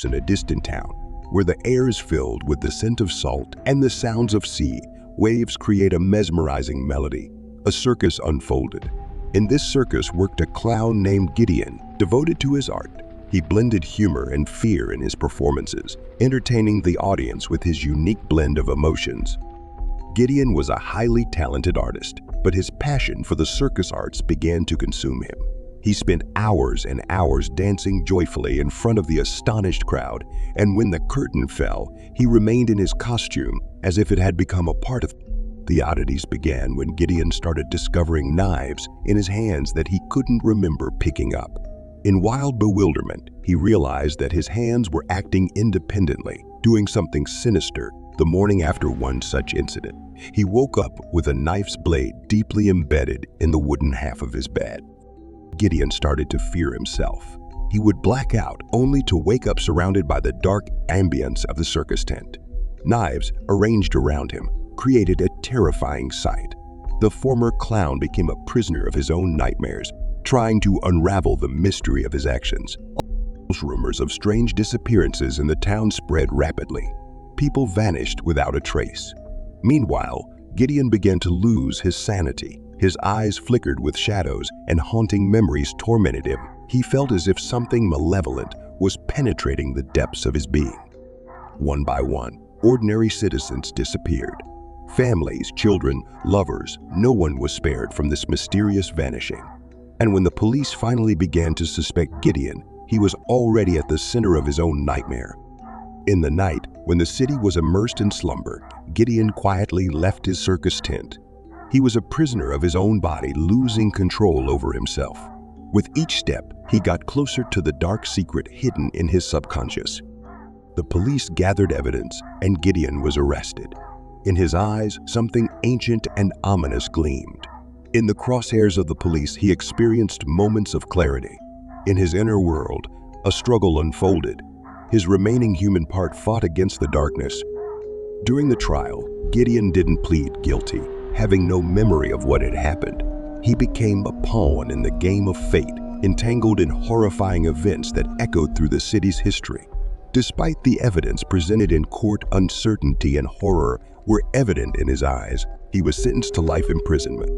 in a distant town, where the air is filled with the scent of salt and the sounds of sea waves create a mesmerizing melody. A circus unfolded. In this circus worked a clown named Gideon, devoted to his art. He blended humor and fear in his performances, entertaining the audience with his unique blend of emotions. Gideon was a highly talented artist, but his passion for the circus arts began to consume him. He spent hours and hours dancing joyfully in front of the astonished crowd, and when the curtain fell, he remained in his costume as if it had become a part of him. The oddities began when Gideon started discovering knives in his hands that he couldn't remember picking up. In wild bewilderment, he realized that his hands were acting independently, doing something sinister. The morning after one such incident, he woke up with a knife's blade deeply embedded in the wooden half of his bed. Gideon started to fear himself. He would black out only to wake up surrounded by the dark ambience of the circus tent. Knives arranged around him created a terrifying sight. The former clown became a prisoner of his own nightmares, trying to unravel the mystery of his actions. Rumors of strange disappearances in the town spread rapidly. People vanished without a trace. Meanwhile, Gideon began to lose his sanity. His eyes flickered with shadows, and haunting memories tormented him. He felt as if something malevolent was penetrating the depths of his being. One by one, ordinary citizens disappeared. Families, children, lovers, no one was spared from this mysterious vanishing. And when the police finally began to suspect Gideon, he was already at the center of his own nightmare. In the night, when the city was immersed in slumber, Gideon quietly left his circus tent. He was a prisoner of his own body, losing control over himself. With each step, he got closer to the dark secret hidden in his subconscious. The police gathered evidence, and Gideon was arrested. In his eyes, something ancient and ominous gleamed. In the crosshairs of the police, he experienced moments of clarity. In his inner world, a struggle unfolded. His remaining human part fought against the darkness. During the trial, Gideon didn't plead guilty, having no memory of what had happened. He became a pawn in the game of fate, entangled in horrifying events that echoed through the city's history. Despite the evidence presented in court, uncertainty and horror were evident in his eyes. He was sentenced to life imprisonment.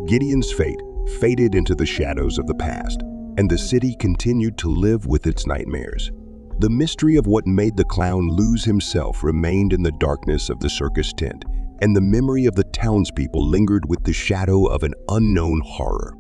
Gideon's fate faded into the shadows of the past, and the city continued to live with its nightmares. The mystery of what made the clown lose himself remained in the darkness of the circus tent, and the memory of the townspeople lingered with the shadow of an unknown horror.